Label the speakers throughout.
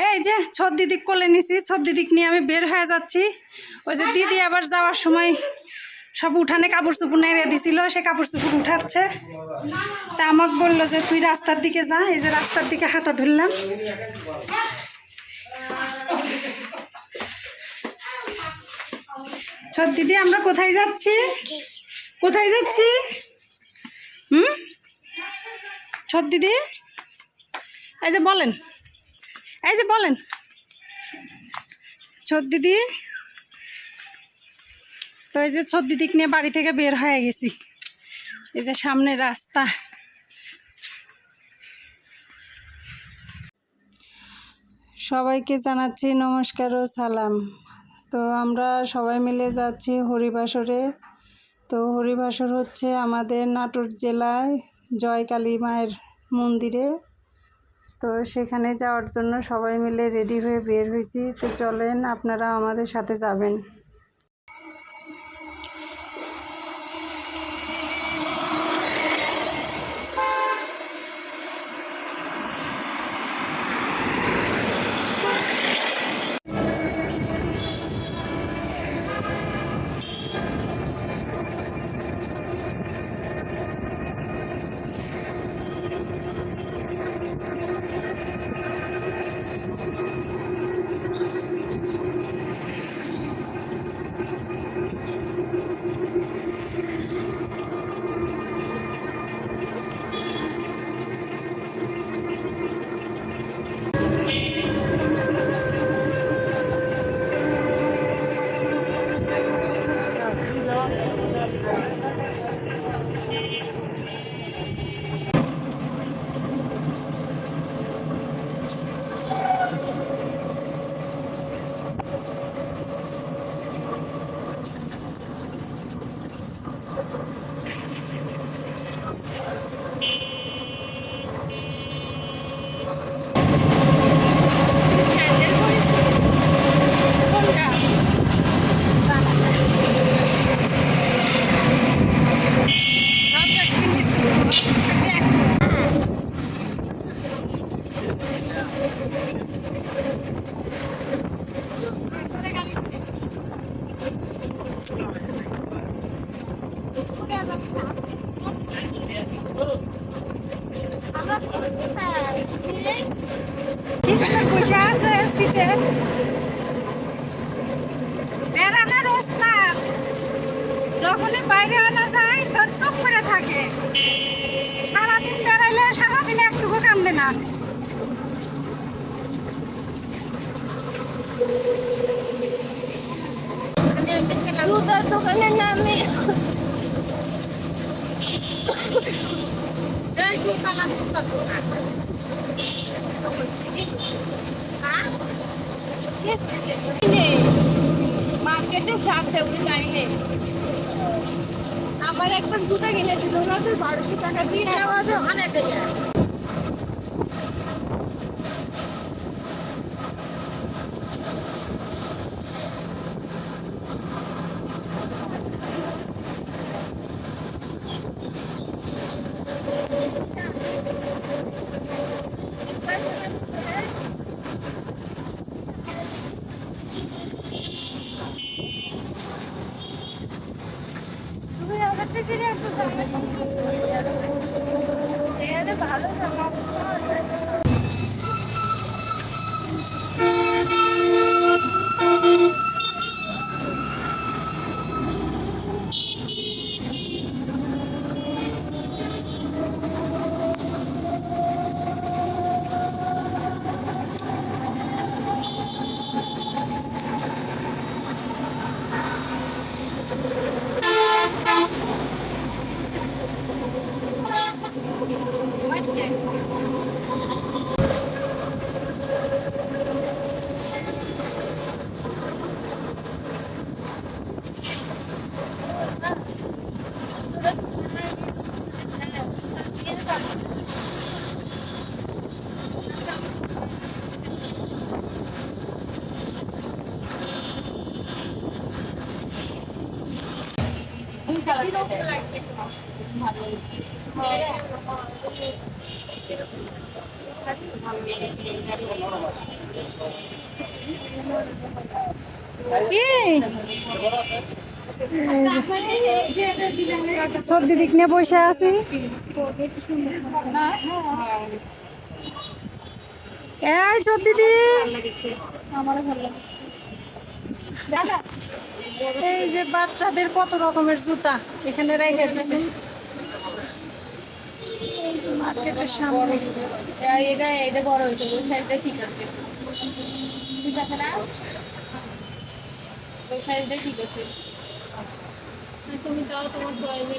Speaker 1: এই যে ছোট দিদিক কোলে নিছি, ছোট দিদিক নিয়ে আমি বের হয়ে যাচ্ছি। ওই যে দিদি আবার যাওয়ার সময় সব উঠানে কাপড় চোপড় নেড়ে দিছিল, সে কাপড় চোপড় উঠাচ্ছে। তা আমাকে বললো যে তুই রাস্তার দিকে যা। এই যে রাস্তার দিকে হাঁটা ধরলাম। ছোট দিদি আমরা কোথায় যাচ্ছি? কোথায় যাচ্ছি? ছোট দিদি এই যে বলেন, এই যে বলেন ছোট দিদি। তো এই যে ছোট দিদিকে নিয়ে বাড়ি থেকে বের হয়ে গেছি। এই যে সামনে রাস্তা। সবাইকে জানাচ্ছি নমস্কার ও সালাম। তো আমরা সবাই মিলে যাচ্ছি হরিবাসরে। তো হরিবাসর হচ্ছে আমাদের নাটোর জেলায় জয়কালী মায়ের মন্দিরে। তো সেখানে যাওয়ার জন্য সবাই মিলে রেডি হয়ে বের হয়েছি। তো চলেন আপনারা আমাদের সাথে যাবেন। যখনই বাইরে আনা যায় তখন চুপ করে থাকে। সারাদিন বেড়াইলে সারাদিনে একটুকু কান্দে না। দোকানের নামে মার্কেটে সারতে লাইনে আমার একটা জুতা কিনে দিল না, 1200 টাকা দিয়ে ওখানে থেকে। ভালো ভালো সর্দি দিক নিয়ে বসে আছি। এই সর্দি দি
Speaker 2: আমারও ভালো লাগছে।
Speaker 1: এই যে বাচ্চাদের কত রকমের জুতা এখানে রেখে দিছে মার্কেটের সামনে।
Speaker 2: এটা বড় হয়েছে, ওই সাইজটা ঠিক আছে, ঠিক আছে না? ওই সাইজটা ঠিক আছে। তুমি তাও তোমার চয়েসে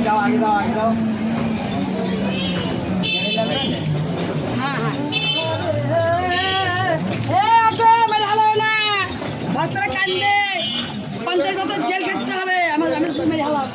Speaker 3: जाओ आगे जाओ आगे जाओ।
Speaker 2: বাচ্চারা কান্দে, 50 বছর জেল খেতে হবে। আমার মেরে হালাম।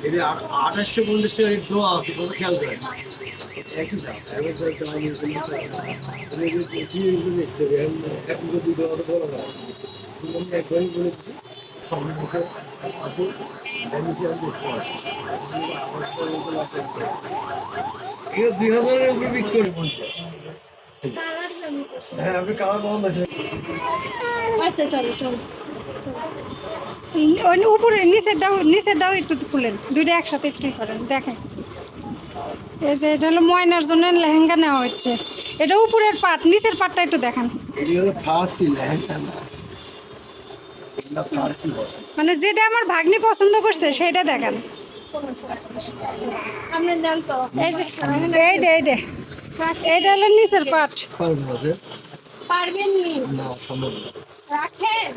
Speaker 3: এটা 2850 টাকা রেট দেওয়া আছে, কোনো খেয়াল করেন একই দাম। এবার তো একটা আমি বেচতে হবে, এক কিলো 2 টাকা বড় দাম। তুমি একবারই বলে দিচ্ছি সম্মুখে আসুন, আমি দেখতে পারি এটা 2000-এর উপরে বিক্রি করে বলছে। হ্যাঁ, আপনি কালার পাবেন না।
Speaker 1: আচ্ছা চলো চলো, উপরে নিচেরটাও একটু খুলেন, দুইটা একসাথে একটু করেন দেখেন। এই যে এটা হলো ময়নার জন্য লেহেঙ্গা নেওয়া হচ্ছে, এটা উপরের পাট, নিচের পাটটা একটু দেখান।
Speaker 3: এটি হলো ফার্সি লেহেঙ্গা না, এগুলো ফার্সি বলে।
Speaker 1: মানে যেটা আমার ভাগ্নি পছন্দ করছে সেটা দেখান। এই যে এইটা হলো নিচের পাট।
Speaker 3: পারবেন না যে?
Speaker 2: পারবেন
Speaker 3: না, সম্ভব না।
Speaker 2: রাখেন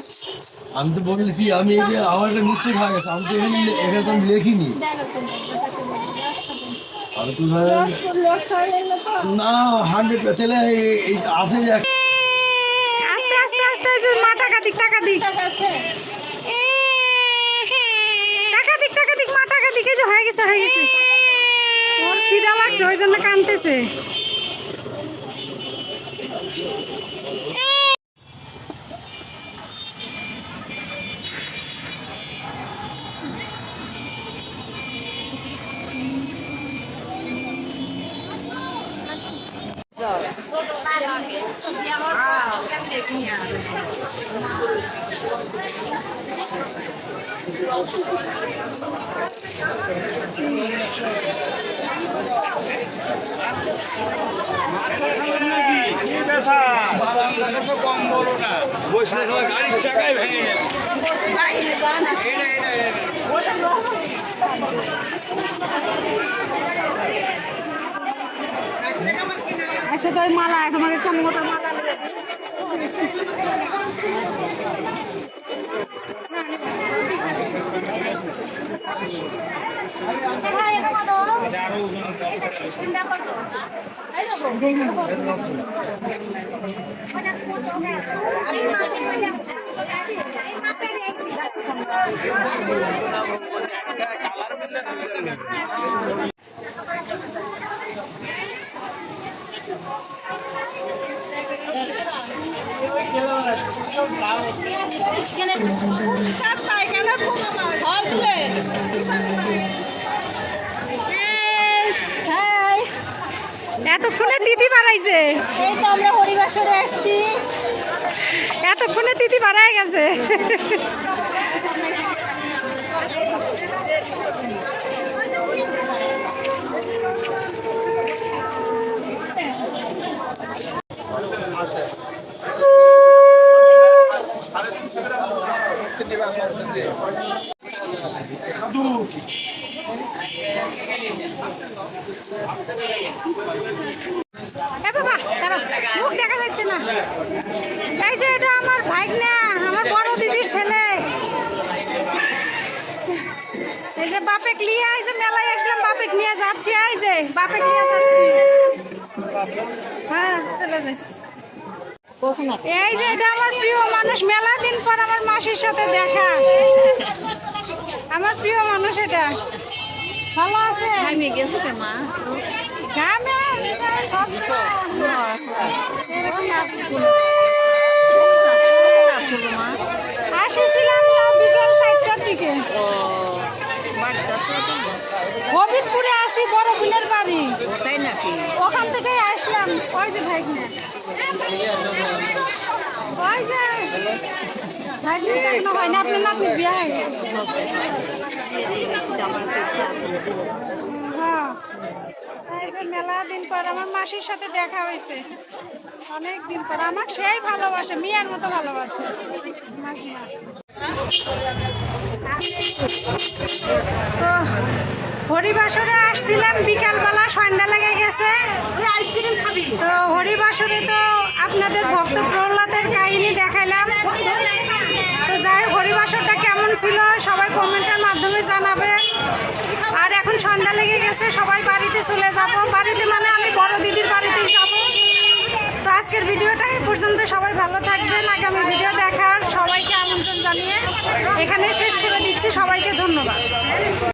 Speaker 3: আমি তো বলেছি, আমি এই যে আমার একটা মিস্টেক হয়ে গেছে, আমি তো এখানে তো আমি লেখিনি। আমি তো ধরেন না 100 তাহলে এই আছে যে
Speaker 1: আস্তে আস্তে আস্তে আস্তে মা টাকা দিক টাকা দিক টাকা দিক মা টাকা দিক। এই যে হয়ে গেছে ওর খিদা লাগছে ওই জন্য কাঁদতেছে।
Speaker 3: কম বলো না, বসলে সবাই গাড়ির চাকায় ভেঙে যাবে।
Speaker 1: আচ্ছা তো মালা তোমাকে কোন মোটা মালা এতক্ষণে তিথি বাড়াইছে।
Speaker 2: এই তো আমরা হরিবাসরে আসছি,
Speaker 1: এতক্ষণে তিথি বাড়াই গেছে। মুখ দেখা যাচ্ছে না। এই যে এটা আমার ভাইগনা, আমার বড় দিদির ছেলে। এই যে বাপেক নিয়ে আইছে, মেলায় আসলাম বাপেক নিয়ে যাচ্ছি। এই যে বাপেক নিয়ে যাচ্ছি। হ্যাঁ চলে যাই। এই যে এটা আমার প্রিয় মানুষ, মেলা দিন পর আমার মাসির সাথে দেখা। আমার প্রিয় মানুষ এটা। ভালো আছে?
Speaker 2: আমি গেছো কে মা?
Speaker 1: গ্রামে আসেছিলাম তো বিকেল 4টার দিকে। হবিবপুরে আসি বড় বোনের বাড়ি,
Speaker 2: তাই নাকি?
Speaker 1: ওখান থেকে আসলাম। ওই যে ভাইগনা, ওই যে ভাইগনা এখনো হয় না, আপনার নাতির বিয়ে হয়ে গেছে। হ্যাঁ, এই যে মেলা দিন পর আমার মাসির সাথে দেখা হয়েছে, অনেক দিন পর। আমাকে সেই ভালোবাসে, মেয়ের মতো ভালোবাসে মাসিমা। তো হরিবাসরে আসছিলাম বিকালবেলা, সন্ধ্যা লেগে গেছে।
Speaker 2: আইসক্রিম খাবি?
Speaker 1: তো হরিবাসরে তো আপনাদের ভক্ত প্রহ্লাদের কাহিনী দেখাইলাম। তো যাই হোক, হরিবাসরটা কেমন ছিল সবাই কমেন্টের মাধ্যমে জানাবেন। আর এখন সন্ধ্যা লেগে গেছে, সবাই বাড়িতে চলে যাব। বাড়িতে মানে আমি বড় দিদির বাড়িতেই যাব। তো আজকের ভিডিওটা এই পর্যন্ত। সবাই ভালো থাকবেন। আগামী ভিডিও দেখার সবাইকে আমন্ত্রণ জানিয়ে এখানে শেষ করে দিচ্ছি। সবাইকে ধন্যবাদ।